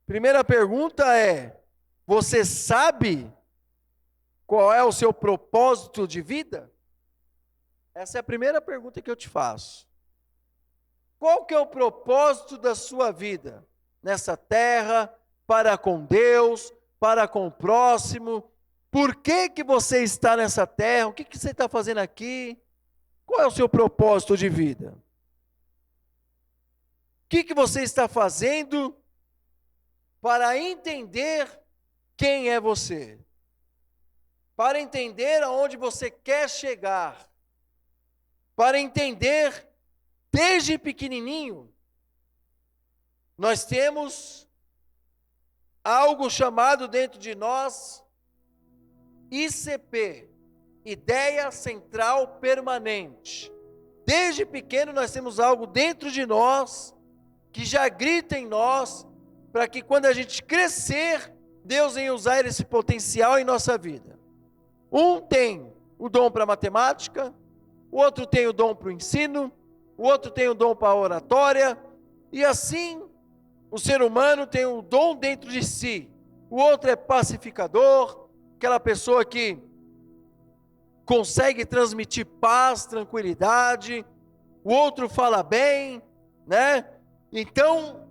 Primeira pergunta é: você sabe qual é o seu propósito de vida? Essa é a primeira pergunta que eu te faço. Qual que é o propósito da sua vida nessa terra, para com Deus, para com o próximo? Por que que você está nessa terra? O que que você está fazendo aqui? Qual é o seu propósito de vida? O que que você está fazendo para entender quem é você? Para entender aonde você quer chegar? Para entender desde pequenininho, nós temos algo chamado dentro de nós ICP, Ideia Central Permanente. Desde pequeno nós temos algo dentro de nós que já grita em nós, para que quando a gente crescer, Deus venha usar esse potencial em nossa vida. Um tem o dom para matemática, o outro tem o dom para o ensino, o outro tem o dom para a oratória, e assim o ser humano tem um dom dentro de si. O outro é pacificador, aquela pessoa que consegue transmitir paz, tranquilidade. O outro fala bem, né? Então,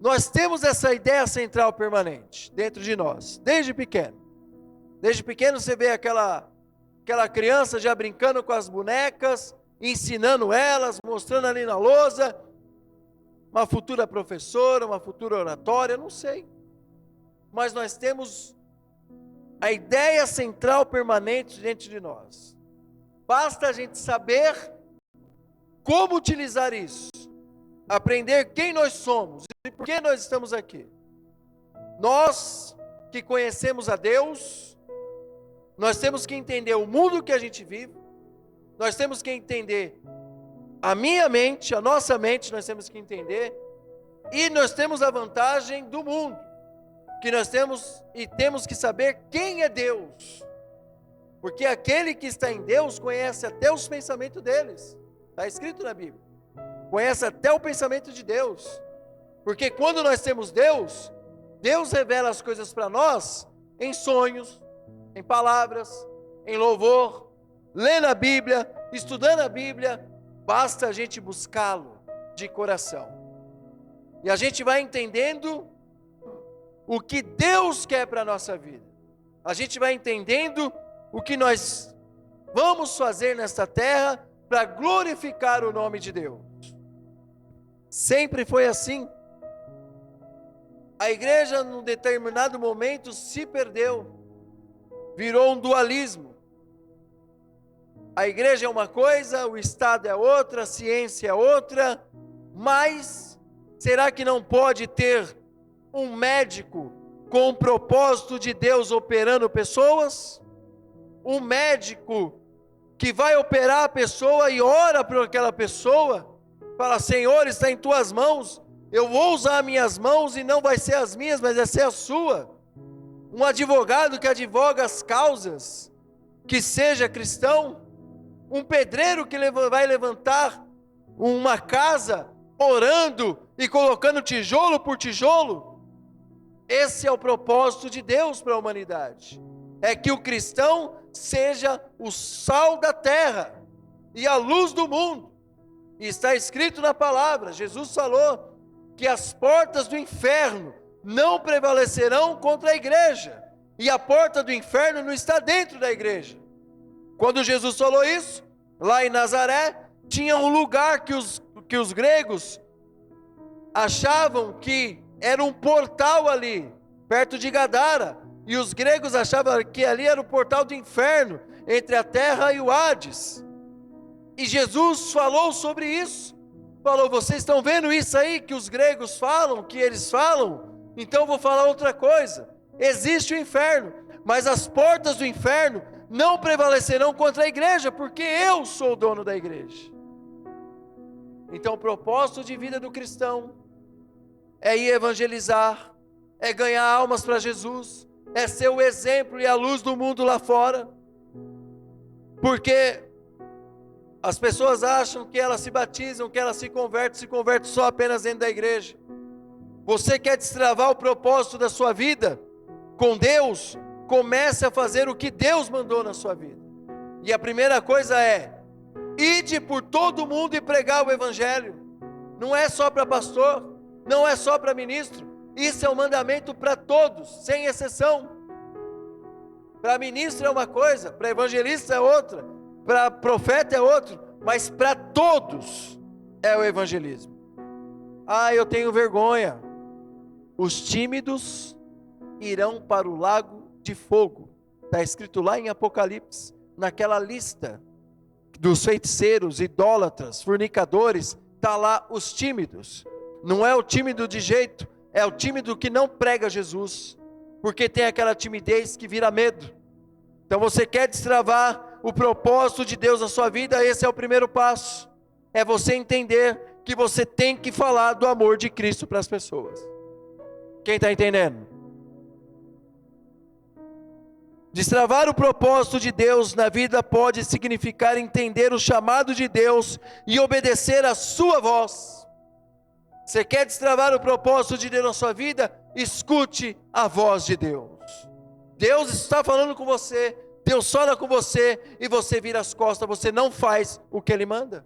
nós temos essa ideia central permanente dentro de nós, desde pequeno. Desde pequeno você vê aquela criança já brincando com as bonecas, ensinando elas, mostrando ali na lousa, uma futura professora, uma futura oratória, não sei. Mas nós temos a ideia central permanente dentro de nós. Basta a gente saber como utilizar isso, aprender quem nós somos e por que nós estamos aqui. Nós que conhecemos a Deus, nós temos que entender o mundo que a gente vive, nós temos que entender a minha mente, a nossa mente, nós temos que entender, e nós temos a vantagem do mundo, que nós temos que saber quem é Deus, porque aquele que está em Deus conhece até os pensamentos deles, está escrito na Bíblia, conhece até o pensamento de Deus, porque quando nós temos Deus, Deus revela as coisas para nós em sonhos, em palavras, em louvor, lendo a Bíblia, estudando a Bíblia, basta a gente buscá-lo de coração, e a gente vai entendendo o que Deus quer para a nossa vida, a gente vai entendendo o que nós vamos fazer nesta terra para glorificar o nome de Deus. Sempre foi assim. A igreja, num determinado momento, se perdeu, virou um dualismo. A igreja é uma coisa, o Estado é outra, a ciência é outra, mas será que não pode ter um médico com o propósito de Deus operando pessoas? Um médico que vai operar a pessoa e ora por aquela pessoa, fala: Senhor, está em tuas mãos, eu vou usar minhas mãos e não vai ser as minhas, mas vai ser a sua. Um advogado que advoga as causas, que seja cristão. Um pedreiro que vai levantar uma casa, orando e colocando tijolo por tijolo. Esse é o propósito de Deus para a humanidade, é que o cristão seja o sal da terra e a luz do mundo. E está escrito na palavra, Jesus falou que as portas do inferno não prevalecerão contra a igreja, e a porta do inferno não está dentro da igreja. Quando Jesus falou isso, lá em Nazaré, tinha um lugar que os gregos achavam que era um portal ali, perto de Gadara, e os gregos achavam que ali era o portal do inferno, entre a terra e o Hades. E Jesus falou sobre isso, falou: vocês estão vendo isso aí que os gregos falam, que eles falam? Então eu vou falar outra coisa. Existe o inferno, mas as portas do inferno não prevalecerão contra a igreja, porque eu sou o dono da igreja. Então o propósito de vida do cristão é ir evangelizar, é ganhar almas para Jesus, é ser o exemplo e a luz do mundo lá fora, porque as pessoas acham que elas se batizam, que elas se convertem só apenas dentro da igreja. Você quer destravar o propósito da sua vida com Deus? Comece a fazer o que Deus mandou na sua vida. E a primeira coisa é: ide por todo mundo e pregar o evangelho. Não é só para pastor, não é só para ministro. Isso é um mandamento para todos, sem exceção. Para ministro é uma coisa, para evangelista é outra, para profeta é outro, mas para todos é o evangelismo. Ah, eu tenho vergonha. Os tímidos irão para o lago de fogo. Está escrito lá em Apocalipse, naquela lista dos feiticeiros, idólatras, fornicadores, está lá os tímidos. Não é o tímido de jeito, é o tímido que não prega Jesus, porque tem aquela timidez que vira medo. Então você quer destravar o propósito de Deus na sua vida? Esse é o primeiro passo, é você entender que você tem que falar do amor de Cristo para as pessoas. Quem está entendendo? Destravar o propósito de Deus na vida pode significar entender o chamado de Deus e obedecer a sua voz. Você quer destravar o propósito de Deus na sua vida? Escute a voz de Deus. Deus está falando com você, Deus fala com você e você vira as costas, você não faz o que Ele manda.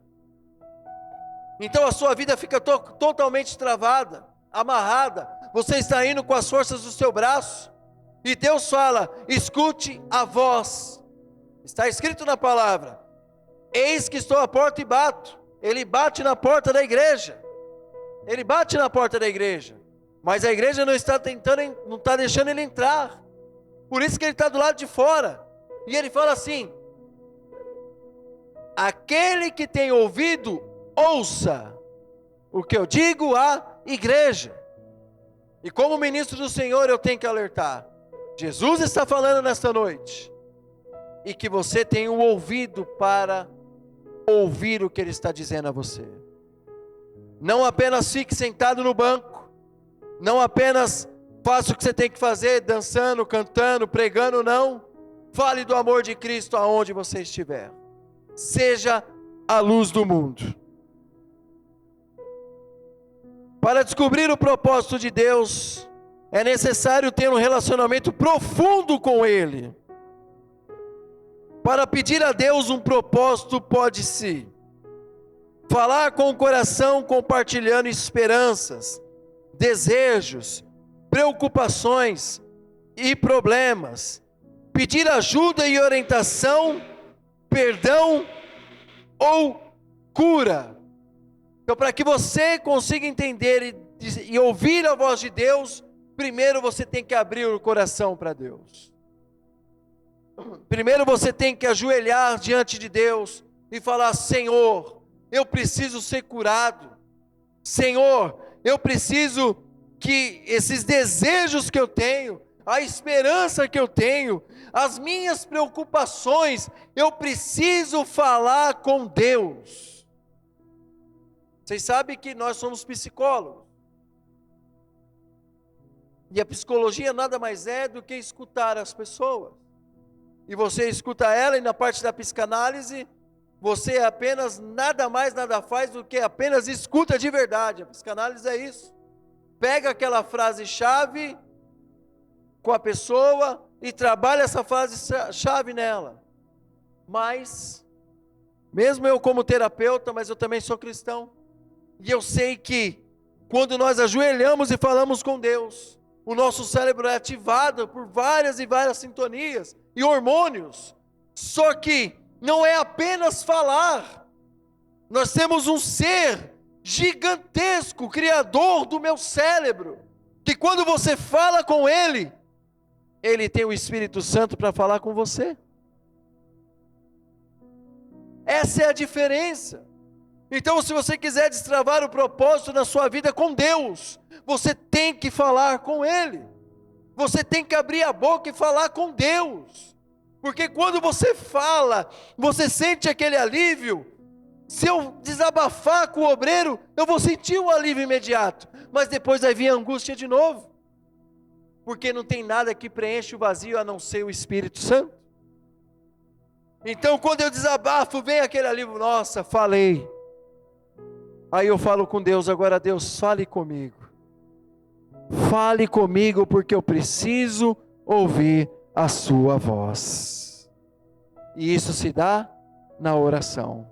Então a sua vida fica totalmente travada, amarrada. Você está indo com as forças do seu braço. E Deus fala: escute a voz. Está escrito na palavra: eis que estou à porta e bato. Ele bate na porta da igreja. Ele bate na porta da igreja. Mas a igreja não está não está deixando ele entrar. Por isso que ele está do lado de fora. E ele fala assim: aquele que tem ouvido, ouça o que eu digo à igreja. E como ministro do Senhor eu tenho que alertar. Jesus está falando nesta noite, e que você tenha um ouvido para ouvir o que Ele está dizendo a você. Não apenas fique sentado no banco, não apenas faça o que você tem que fazer, dançando, cantando, pregando, não. Fale do amor de Cristo aonde você estiver. Seja a luz do mundo. Para descobrir o propósito de Deus, é necessário ter um relacionamento profundo com Ele. Para pedir a Deus um propósito, pode-se falar com o coração, compartilhando esperanças, desejos, preocupações e problemas. Pedir ajuda e orientação, perdão ou cura. Então, para que você consiga entender e ouvir a voz de Deus, primeiro você tem que abrir o coração para Deus. Primeiro você tem que ajoelhar diante de Deus e falar: Senhor, eu preciso ser curado. Senhor, eu preciso que esses desejos que eu tenho, a esperança que eu tenho, as minhas preocupações, eu preciso falar com Deus. Vocês sabem que nós somos psicólogos. E a psicologia nada mais é do que escutar as pessoas. E você escuta ela, e na parte da psicanálise, você apenas nada mais, nada faz do que apenas escuta de verdade. A psicanálise é isso. Pega aquela frase-chave com a pessoa e trabalha essa frase-chave nela. Mas, mesmo eu como terapeuta, mas eu também sou cristão, e eu sei que quando nós ajoelhamos e falamos com Deus, o nosso cérebro é ativado por várias e várias sintonias e hormônios. Só que não é apenas falar. Nós temos um ser gigantesco, criador do meu cérebro, que quando você fala com Ele, Ele tem o Espírito Santo para falar com você. Essa é a diferença. Então, se você quiser destravar o propósito na sua vida com Deus, você tem que falar com Ele. Você tem que abrir a boca e falar com Deus. Porque quando você fala, você sente aquele alívio. Se eu desabafar com o obreiro, eu vou sentir um alívio imediato. Mas depois vai vir a angústia de novo. Porque não tem nada que preenche o vazio a não ser o Espírito Santo. Então, quando eu desabafo, vem aquele alívio. Nossa, falei. Aí eu falo com Deus: agora Deus, fale comigo. fale comigo porque eu preciso ouvir a sua voz. E isso se dá na oração.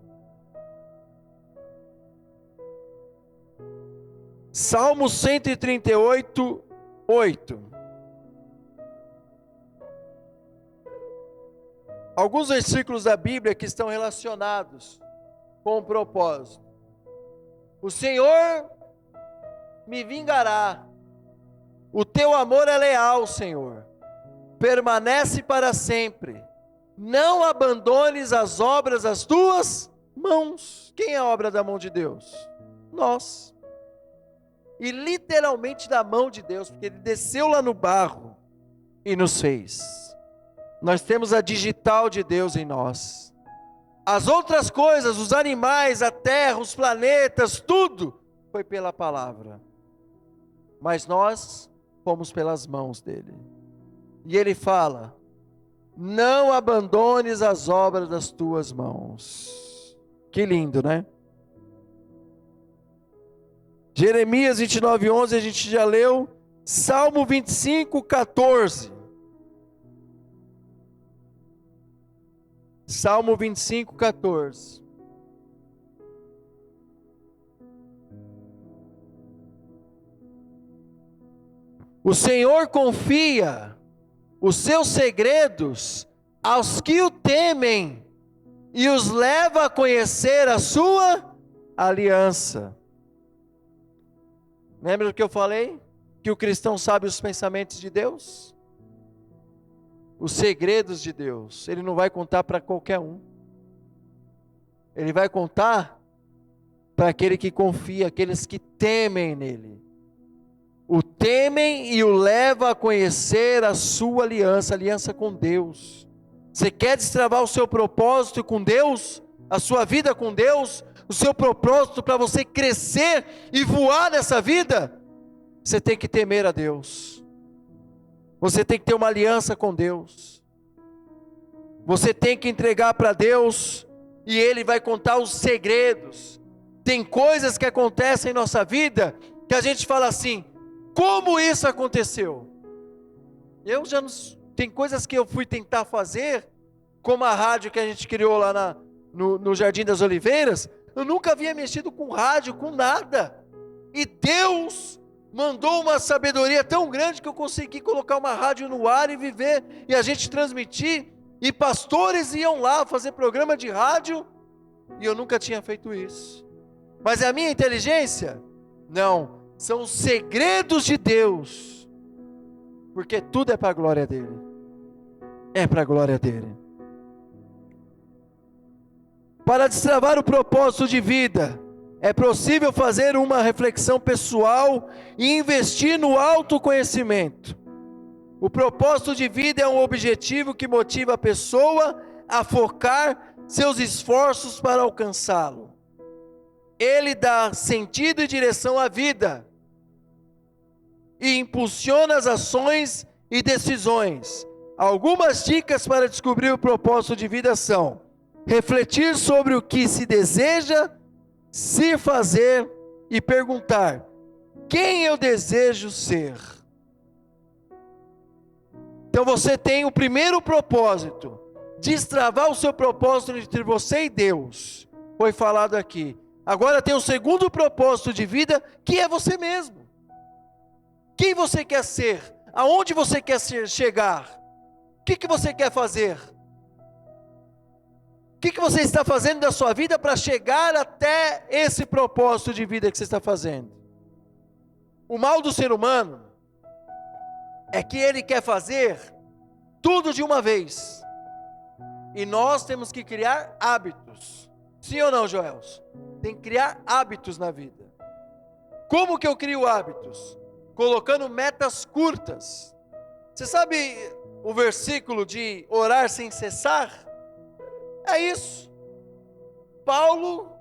Salmo 138, 8. Alguns versículos da Bíblia que estão relacionados com o propósito. O Senhor me vingará. O teu amor é leal, Senhor. Permanece para sempre. Não abandones as obras das tuas mãos. Quem é a obra da mão de Deus? Nós. E literalmente da mão de Deus, porque Ele desceu lá no barro e nos fez. Nós temos a digital de Deus em nós. As outras coisas, os animais, a terra, os planetas, tudo foi pela palavra. Mas nós fomos pelas mãos dele. E ele fala: não abandones as obras das tuas mãos. Que lindo, né? Jeremias 29, 11 a gente já leu. Salmo 25, 14. Salmo 25, 14. O Senhor confia os seus segredos aos que o temem e os leva a conhecer a sua aliança. Lembra do que eu falei? Que o cristão sabe os pensamentos de Deus? Os segredos de Deus. Ele não vai contar para qualquer um. Ele vai contar para aquele que confia, aqueles que temem nele. O temem e o leva a conhecer a sua aliança com Deus. Você quer destravar o seu propósito com Deus? A sua vida com Deus? O seu propósito para você crescer e voar nessa vida? Você tem que temer a Deus. Você tem que ter uma aliança com Deus. Você tem que entregar para Deus e Ele vai contar os segredos. Tem coisas que acontecem em nossa vida que a gente fala assim: como isso aconteceu? Tem coisas que eu fui tentar fazer, como a rádio que a gente criou lá no Jardim das Oliveiras. Eu nunca havia mexido com rádio, com nada. E Deus mandou uma sabedoria tão grande que eu consegui colocar uma rádio no ar e viver, e a gente transmitir, e pastores iam lá fazer programa de rádio, e eu nunca tinha feito isso. Mas é a minha inteligência? Não, são os segredos de Deus, porque tudo é para a glória dele. É para a glória dele. Para destravar o propósito de vida, é possível fazer uma reflexão pessoal e investir no autoconhecimento. O propósito de vida é um objetivo que motiva a pessoa a focar seus esforços para alcançá-lo. Ele dá sentido e direção à vida e impulsiona as ações e decisões. Algumas dicas para descobrir o propósito de vida são: refletir sobre o que se deseja se fazer e perguntar: quem eu desejo ser? Então você tem o primeiro propósito, destravar o seu propósito entre você e Deus, foi falado aqui. Agora tem o segundo propósito de vida, que é você mesmo. Quem você quer ser? Aonde você quer chegar? O que você quer fazer? O que você está fazendo da sua vida para chegar até esse propósito de vida que você está fazendo? O mal do ser humano é que ele quer fazer tudo de uma vez. E nós temos que criar hábitos. Sim ou não, Joelson? Tem que criar hábitos na vida. Como que eu crio hábitos? Colocando metas curtas. Você sabe o versículo de orar sem cessar? É isso. Paulo,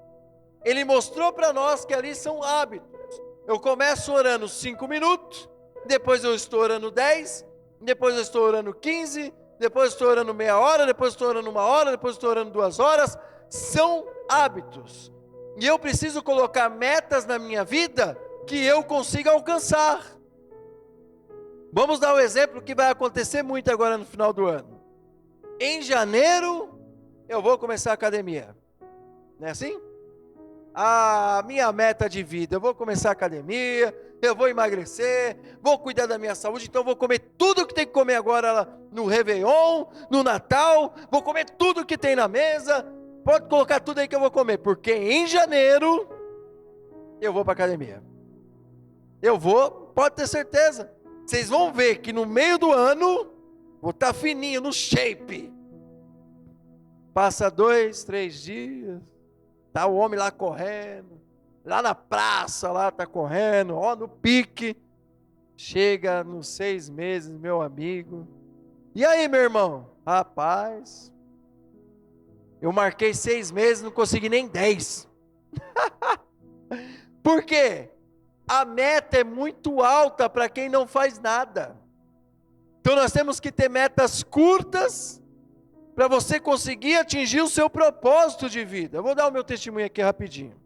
ele mostrou para nós que ali são hábitos. Eu começo orando 5 minutos, depois eu estou orando 10, depois eu estou orando 15, depois eu estou orando meia hora, depois eu estou orando 1 hora, depois eu estou orando 2 horas. São hábitos. E eu preciso colocar metas na minha vida que eu consiga alcançar. Vamos dar o exemplo que vai acontecer muito agora no final do ano. Em janeiro, eu vou começar a academia. Não é assim? A minha meta de vida, eu vou começar a academia, eu vou emagrecer, vou cuidar da minha saúde, então eu vou comer tudo que tem que comer agora no Réveillon, no Natal, vou comer tudo que tem na mesa, pode colocar tudo aí que eu vou comer, porque em janeiro eu vou para a academia. Eu vou, pode ter certeza. Vocês vão ver que no meio do ano, vou estar fininho, no shape. Passa 2, 3 dias, tá o homem lá correndo, lá na praça, lá tá correndo, ó, no pique. Chega nos 6 meses, meu amigo. E aí, meu irmão? Rapaz, eu marquei 6 meses, não consegui nem 10. Por quê? A meta é muito alta para quem não faz nada. Então nós temos que ter metas curtas para você conseguir atingir o seu propósito de vida. Eu vou dar o meu testemunho aqui rapidinho.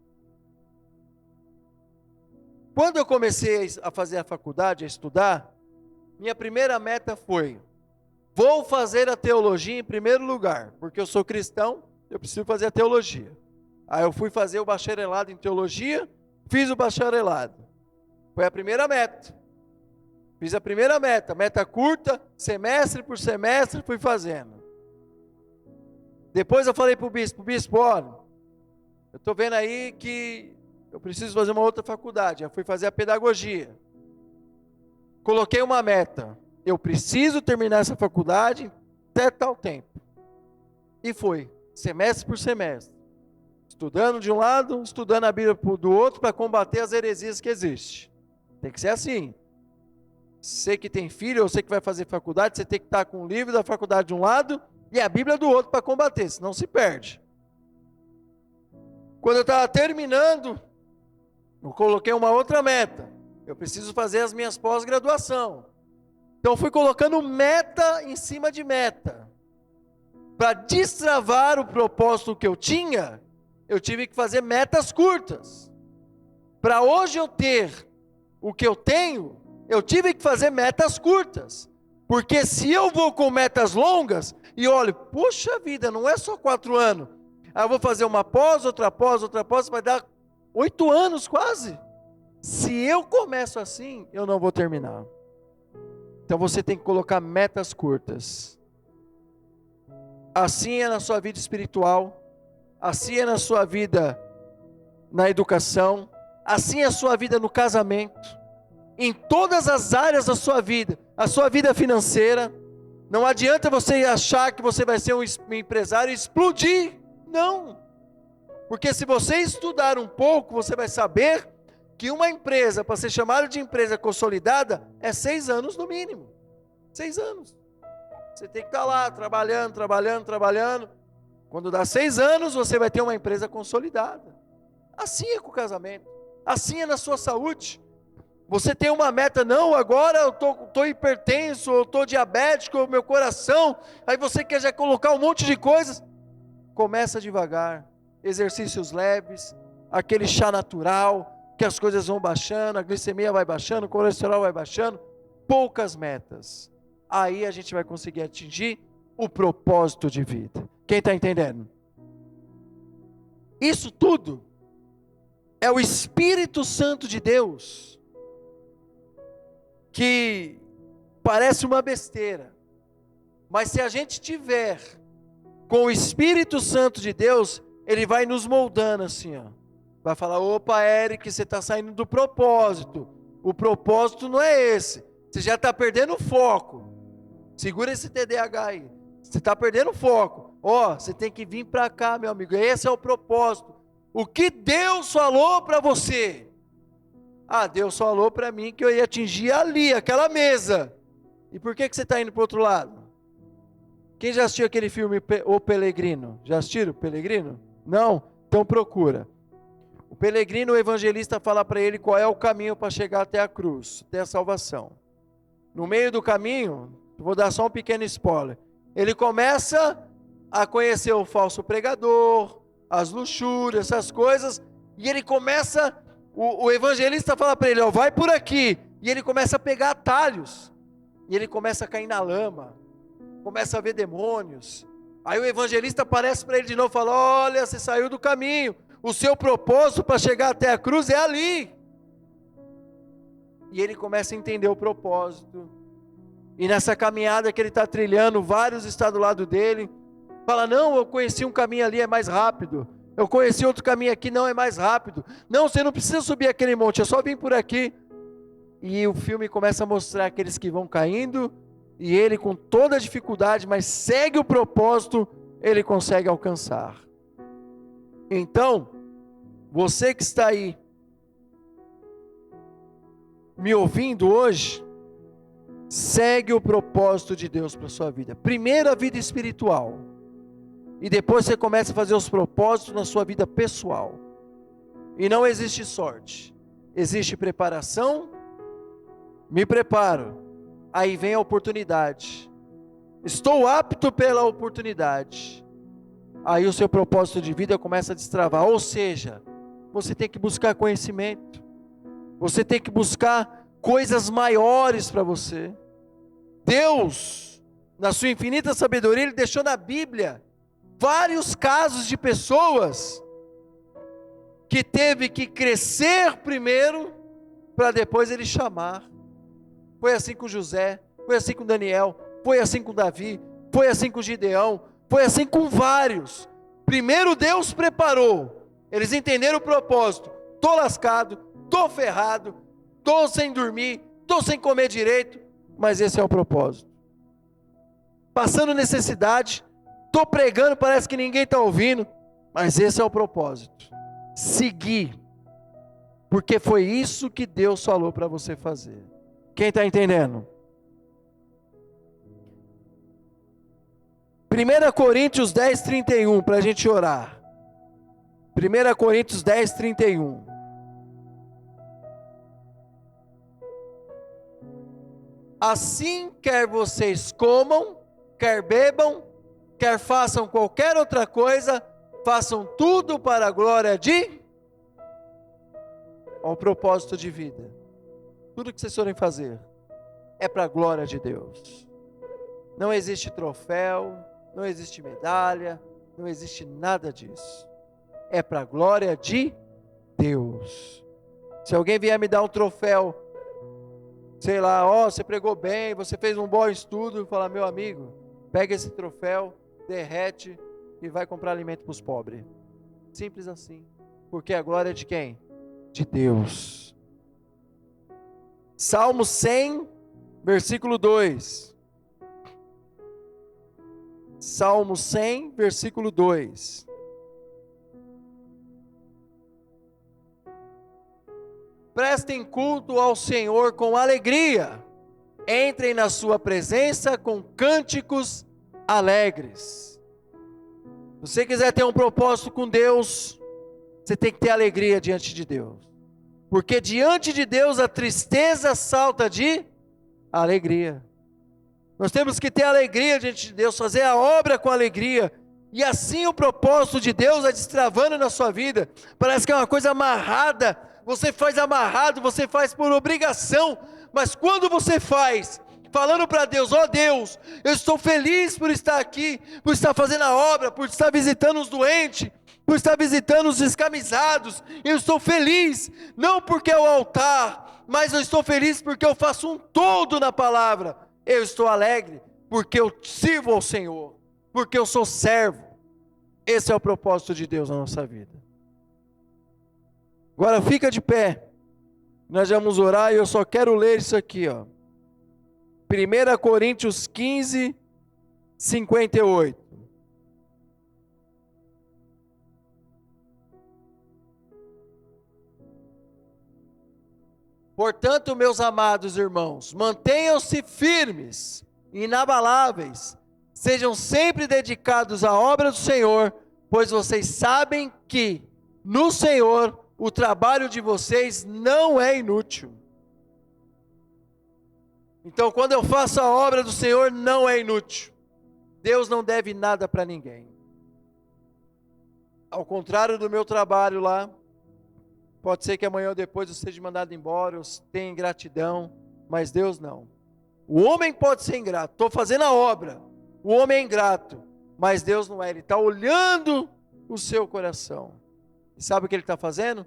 Quando eu comecei a fazer a faculdade, a estudar, minha primeira meta foi: vou fazer a teologia em primeiro lugar, porque eu sou cristão, eu preciso fazer a teologia. Aí eu fui fazer o bacharelado em teologia, fiz o bacharelado. Foi a primeira meta. Fiz a primeira meta curta, semestre por semestre, fui fazendo. Depois eu falei para o bispo, olha, eu estou vendo aí que eu preciso fazer uma outra faculdade. Eu fui fazer a pedagogia. Coloquei uma meta, eu preciso terminar essa faculdade até tal tempo. E foi, semestre por semestre. Estudando de um lado, estudando a Bíblia do outro, para combater as heresias que existem. Tem que ser assim. Você que tem filho, ou você que vai fazer faculdade, você tem que estar com o livro da faculdade de um lado e a Bíblia do outro para combater, senão se perde. Quando eu estava terminando, eu coloquei uma outra meta. Eu preciso fazer as minhas pós-graduação. Então eu fui colocando meta em cima de meta. Para destravar o propósito que eu tinha, eu tive que fazer metas curtas. Para hoje eu ter o que eu tenho, eu tive que fazer metas curtas. Porque se eu vou com metas longas, e olho, puxa vida, não é só 4 anos. Aí eu vou fazer uma pós, outra pós, vai dar 8 anos quase. Se eu começo assim, eu não vou terminar. Então você tem que colocar metas curtas. Assim é na sua vida espiritual, assim é na sua vida na educação, assim é a sua vida no casamento, em todas as áreas da sua vida, a sua vida financeira. Não adianta você achar que você vai ser um empresário e explodir, não, porque se você estudar um pouco, você vai saber que uma empresa, para ser chamada de empresa consolidada, é 6 anos no mínimo, 6 anos, você tem que estar lá, trabalhando, quando dá 6 anos, você vai ter uma empresa consolidada. Assim é com o casamento, assim é na sua saúde. Você tem uma meta, não, agora eu estou hipertenso, eu estou diabético, meu coração, aí você quer já colocar um monte de coisas. Começa devagar, exercícios leves, aquele chá natural, que as coisas vão baixando, a glicemia vai baixando, o colesterol vai baixando, poucas metas. Aí a gente vai conseguir atingir o propósito de vida. Quem está entendendo? Isso tudo é o Espírito Santo de Deus, que parece uma besteira, mas se a gente tiver com o Espírito Santo de Deus, ele vai nos moldando assim, ó. Vai falar, opa, Eric, você está saindo do propósito, o propósito não é esse, você já está perdendo o foco, segura esse TDAH aí, você está perdendo o foco, ó, você tem que vir para cá, meu amigo, esse é o propósito, o que Deus falou para você? Ah, Deus falou para mim que eu ia atingir ali, aquela mesa. E por que você está indo para o outro lado? Quem já assistiu aquele filme O Pelegrino? Já assistiram O Pelegrino? Não? Então procura. O Pelegrino, o evangelista fala para ele qual é o caminho para chegar até a cruz, até a salvação. No meio do caminho, vou dar só um pequeno spoiler, ele começa a conhecer o falso pregador, as luxúrias, essas coisas, e ele começa... O evangelista fala para ele, ó, vai por aqui, e ele começa a pegar atalhos, E ele começa a cair na lama, começa a ver demônios. Aí o evangelista aparece para ele de novo e fala: olha, você saiu do caminho, o seu propósito para chegar até a cruz é ali. E ele começa a entender o propósito. E nessa caminhada que ele está trilhando, vários estão do lado dele. Fala: não, eu conheci um caminho ali, é mais rápido. Eu conheci outro caminho aqui, não, é mais rápido. Não, você não precisa subir aquele monte, é só vir por aqui. E o filme começa a mostrar aqueles que vão caindo, e ele com toda a dificuldade, mas segue o propósito, ele consegue alcançar. Então, você que está aí, me ouvindo hoje, segue o propósito de Deus para a sua vida. Primeiro a vida espiritual, e depois você começa a fazer os propósitos na sua vida pessoal. E não existe sorte, existe preparação. Me preparo, aí vem a oportunidade, estou apto pela oportunidade, aí o seu propósito de vida começa a destravar. Ou seja, você tem que buscar conhecimento, você tem que buscar coisas maiores para você. Deus, na sua infinita sabedoria, Ele deixou na Bíblia vários casos de pessoas que teve que crescer primeiro, para depois Ele chamar. Foi assim com José, foi assim com Daniel, foi assim com Davi, foi assim com Gideão, foi assim com vários. Primeiro Deus preparou, eles entenderam o propósito. Estou lascado, estou ferrado, estou sem dormir, estou sem comer direito, mas esse é o propósito. Passando necessidade, estou pregando, parece que ninguém está ouvindo, mas esse é o propósito. Seguir, porque foi isso que Deus falou para você fazer. Quem está entendendo? 1 Coríntios 10, 31, para a gente orar. 1 Coríntios 10, 31. Assim, quer vocês comam, quer bebam, quer façam qualquer outra coisa, façam tudo para a glória de... ao propósito de vida. Tudo que vocês forem fazer é para a glória de Deus. Não existe troféu, não existe medalha, não existe nada disso. É para a glória de Deus. Se alguém vier me dar um troféu, sei lá, você pregou bem, você fez um bom estudo, falar: meu amigo, pega esse troféu, derrete e vai comprar alimento para os pobres. Simples assim. Porque a glória é de quem? De Deus. Salmo 100, versículo 2. Salmo 100, versículo 2. Prestem culto ao Senhor com alegria, entrem na sua presença com cânticos alegres. Se você quiser ter um propósito com Deus, você tem que ter alegria diante de Deus. Porque diante de Deus a tristeza salta de alegria. Nós temos que ter alegria diante de Deus, fazer a obra com alegria. E assim o propósito de Deus é destravando na sua vida. Parece que é uma coisa amarrada. Você faz amarrado, você faz por obrigação. Mas quando você faz, falando para Deus: ó Deus, eu estou feliz por estar aqui, por estar fazendo a obra, por estar visitando os doentes, por estar visitando os descamisados. Eu estou feliz, não porque é o altar, mas eu estou feliz porque eu faço um todo na palavra. Eu estou alegre porque eu sirvo ao Senhor, porque eu sou servo. Esse é o propósito de Deus na nossa vida. Agora fica de pé, nós vamos orar e eu só quero ler isso aqui, 1 Coríntios 15, 58. Portanto, meus amados irmãos, mantenham-se firmes, inabaláveis, sejam sempre dedicados à obra do Senhor, pois vocês sabem que no Senhor o trabalho de vocês não é inútil. Então, quando eu faço a obra do Senhor, não é inútil. Deus não deve nada para ninguém. Ao contrário do meu trabalho lá, pode ser que amanhã ou depois eu seja mandado embora, eu tenha ingratidão, mas Deus não. O homem pode ser ingrato, estou fazendo a obra, o homem é ingrato, mas Deus não é, Ele está olhando o seu coração. E sabe o que Ele está fazendo?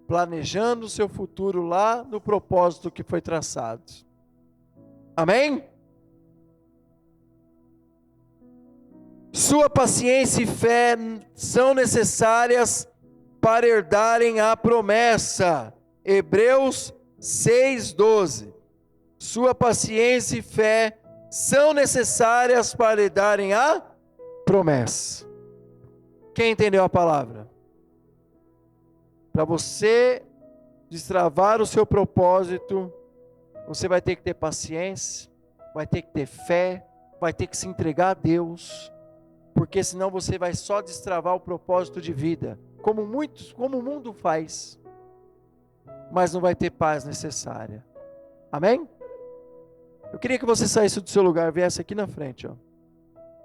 Planejando o seu futuro lá no propósito que foi traçado. Amém? Sua paciência e fé são necessárias para herdarem a promessa. Hebreus 6:12. Sua paciência e fé são necessárias para herdarem a promessa. Quem entendeu a palavra? Para você destravar o seu propósito, você vai ter que ter paciência, vai ter que ter fé, vai ter que se entregar a Deus, porque senão você vai só destravar o propósito de vida, como o mundo faz, mas não vai ter paz necessária. Amém? Eu queria que você saísse do seu lugar, viesse aqui na frente, ó.